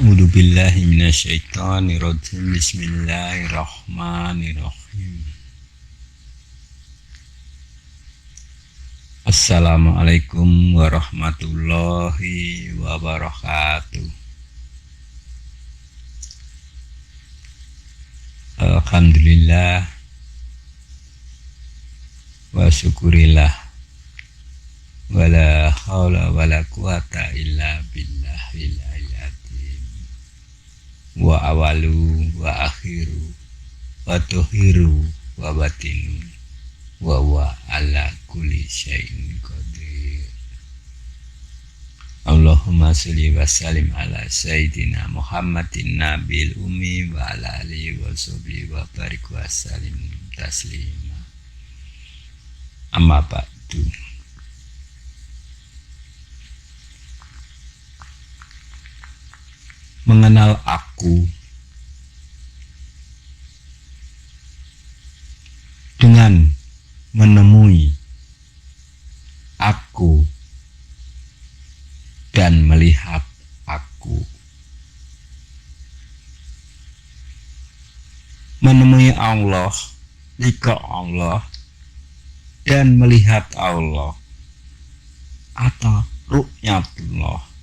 A'udzu billahi minasyaitonir rajim. Bismillahirrahmanirrahim. Assalamualaikum warahmatullahi wabarakatuh. Alhamdulillah wa syukurillah wala haula wala quwata illa billahil aliyyil wa awalu wa akhiru wa tuhiru wa batinu wa wa ala kulli syai'in qadir. Allahumma sholli wa sallim ala sayyidina Muhammadin nabil ummi wa ala alihi wa sahbihi wa barik wa sallim taslima. Amma ba'du. Mengenal aku dengan menemui aku dan melihat aku. Menemui Allah, liqa Allah, dan melihat Allah atau ru'yatullah,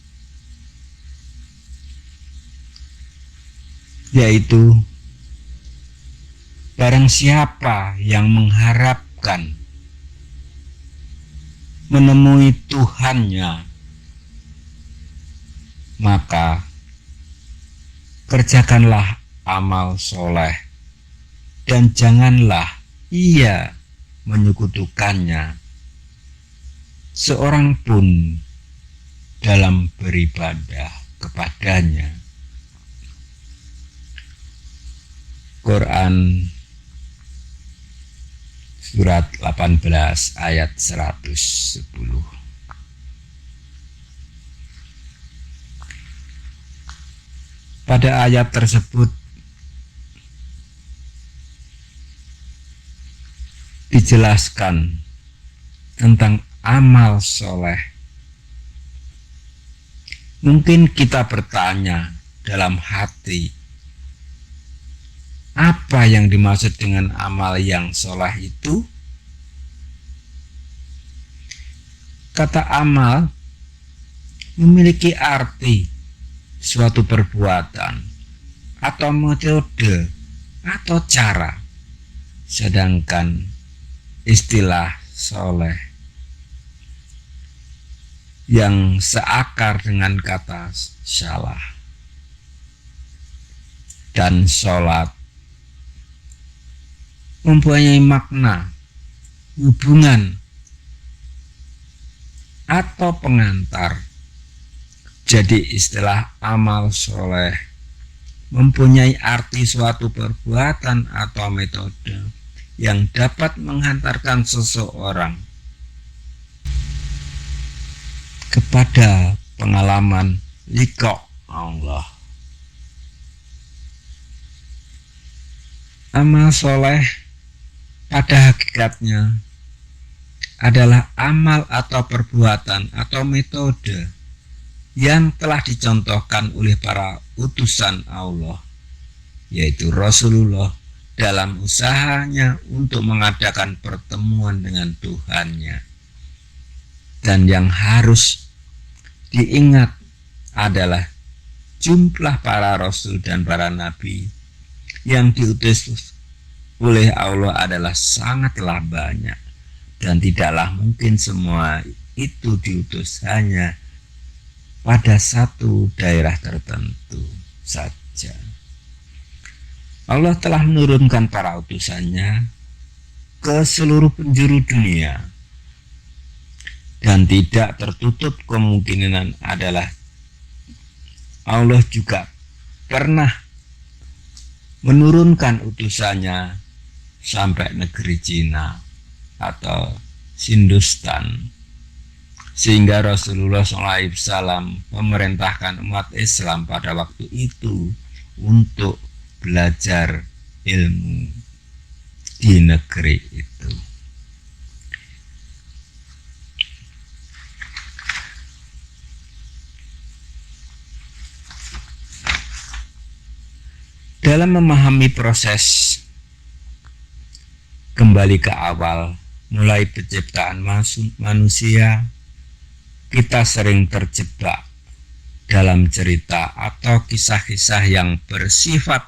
yaitu barang siapa yang mengharapkan menemui Tuhannya, maka kerjakanlah amal soleh dan janganlah ia menyekutukannya seorang pun dalam beribadah kepadanya. Quran surat 18 ayat 110. Pada ayat tersebut dijelaskan tentang amal soleh. Mungkin kita bertanya dalam hati, apa yang dimaksud dengan amal yang soleh itu? Kata amal memiliki arti suatu perbuatan atau metode atau cara, sedangkan istilah soleh yang seakar dengan kata salah dan sholat mempunyai makna hubungan atau pengantar. Jadi istilah amal soleh mempunyai arti suatu perbuatan atau metode yang dapat menghantarkan seseorang kepada pengalaman liqa Allah. Amal soleh pada hakikatnya adalah amal atau perbuatan atau metode yang telah dicontohkan oleh para utusan Allah, yaitu Rasulullah, dalam usahanya untuk mengadakan pertemuan dengan Tuhannya. Dan yang harus diingat adalah jumlah para rasul dan para nabi yang diutus oleh Allah adalah sangatlah banyak, dan tidaklah mungkin semua itu diutus hanya pada satu daerah tertentu saja. Allah telah menurunkan para utusannya ke seluruh penjuru dunia, dan tidak tertutup kemungkinan adalah Allah juga pernah menurunkan utusannya sampai negeri Cina atau Hindustan, sehingga Rasulullah SAW memerintahkan umat Islam pada waktu itu untuk belajar ilmu di negeri itu. Dalam memahami proses kembali ke awal, mulai penciptaan manusia, kita sering terjebak dalam cerita atau kisah-kisah yang bersifat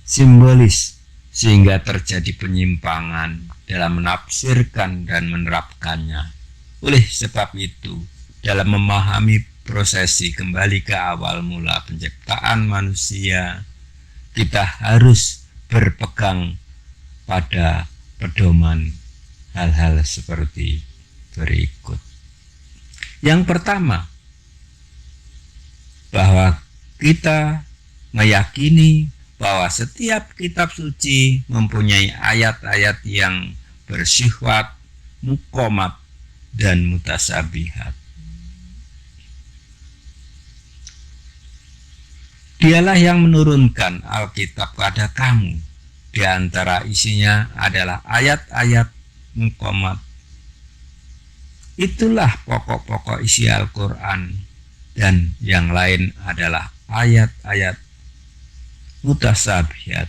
simbolis, sehingga terjadi penyimpangan dalam menafsirkan dan menerapkannya. Oleh sebab itu, dalam memahami prosesi kembali ke awal mula penciptaan manusia, kita harus berpegang pada pedoman hal-hal seperti berikut. Yang pertama, bahwa kita meyakini bahwa setiap kitab suci mempunyai ayat-ayat yang bersifat muqamat dan mutasabihat. Dialah yang menurunkan Alkitab pada kamu. Di antara isinya adalah ayat-ayat muqamat. Itulah pokok-pokok isi Al-Quran, dan yang lain adalah ayat-ayat mutasabihat.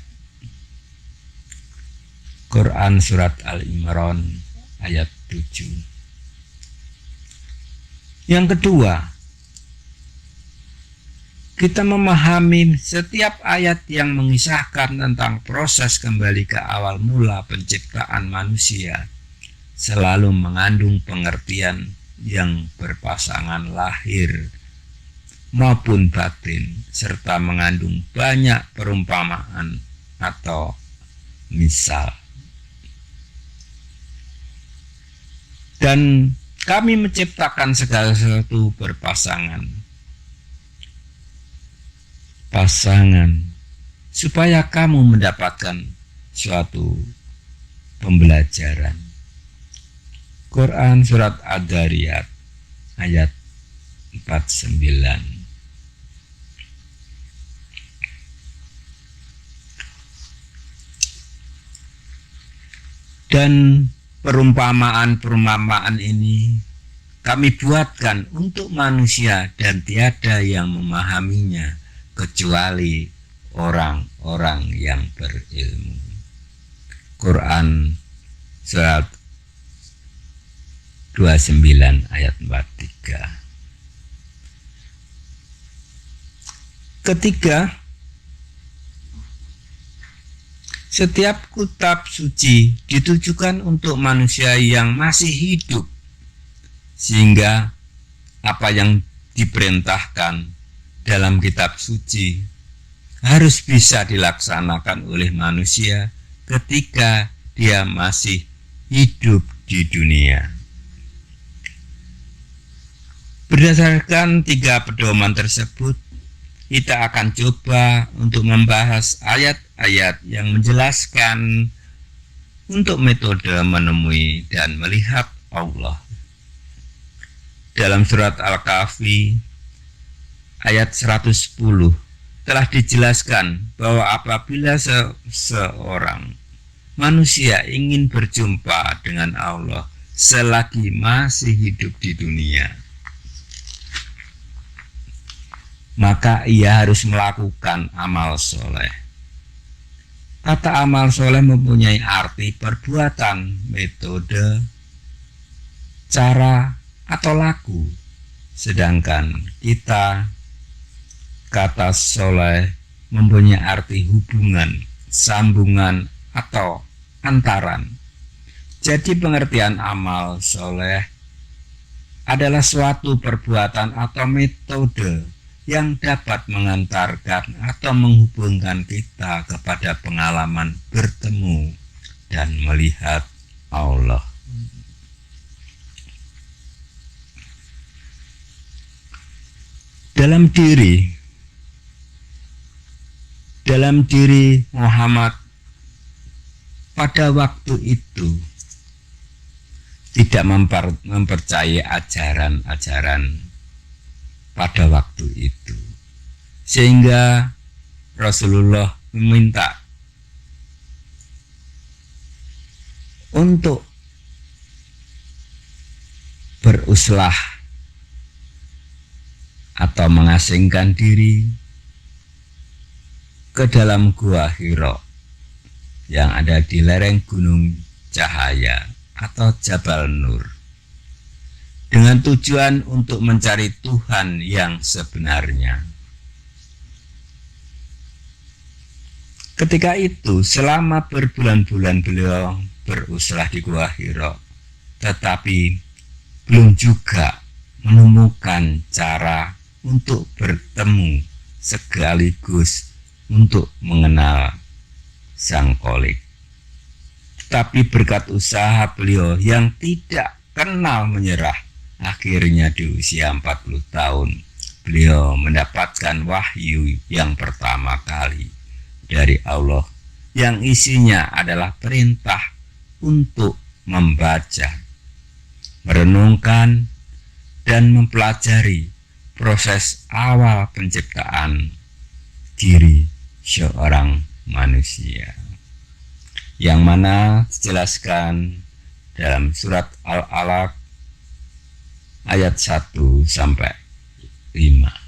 Quran Surat Al-Imran ayat 7. Yang kedua, kita memahami setiap ayat yang mengisahkan tentang proses kembali ke awal mula penciptaan manusia selalu mengandung pengertian yang berpasangan lahir maupun batin, serta mengandung banyak perumpamaan atau misal. Dan kami menciptakan segala sesuatu berpasangan, supaya kamu mendapatkan suatu pembelajaran. Quran Surat Ad-Dariyat ayat 49. Dan perumpamaan ini kami buatkan untuk manusia, dan tiada yang memahaminya kecuali orang-orang yang berilmu. Quran Surat 29 ayat 43. Ketiga, setiap kitab suci ditujukan untuk manusia yang masih hidup, sehingga apa yang diperintahkan dalam kitab suci harus bisa dilaksanakan oleh manusia ketika dia masih hidup di dunia. Berdasarkan 3 pedoman tersebut, kita akan coba untuk membahas ayat-ayat yang menjelaskan untuk metode menemui dan melihat Allah. Dalam surat Al-Kahfi ayat 110 telah dijelaskan bahwa apabila seorang manusia ingin berjumpa dengan Allah selagi masih hidup di dunia, maka ia harus melakukan amal soleh. Kata amal soleh mempunyai arti perbuatan, metode, cara, atau laku. Sedangkan kita, kata soleh mempunyai arti hubungan, sambungan, atau antaran. Jadi pengertian amal soleh adalah suatu perbuatan atau metode yang dapat mengantarkan atau menghubungkan kita kepada pengalaman bertemu dan melihat Allah. Dalam diri Muhammad pada waktu itu tidak mempercayai ajaran-ajaran pada waktu itu, sehingga Rasulullah meminta untuk beruslah atau mengasingkan diri ke dalam gua Hira yang ada di lereng Gunung Cahaya atau Jabal Nur dengan tujuan untuk mencari Tuhan yang sebenarnya. Ketika itu selama berbulan-bulan beliau berusaha di Gua Hira, tetapi belum juga menemukan cara untuk bertemu sekaligus untuk mengenal Sang Kholik. Tapi berkat usaha beliau yang tidak kenal menyerah, akhirnya di usia 40 tahun beliau mendapatkan wahyu yang pertama kali dari Allah yang isinya adalah perintah untuk membaca, merenungkan, dan mempelajari proses awal penciptaan diri seorang manusia, yang mana dijelaskan dalam surat Al-Alaq ayat 1 sampai 5.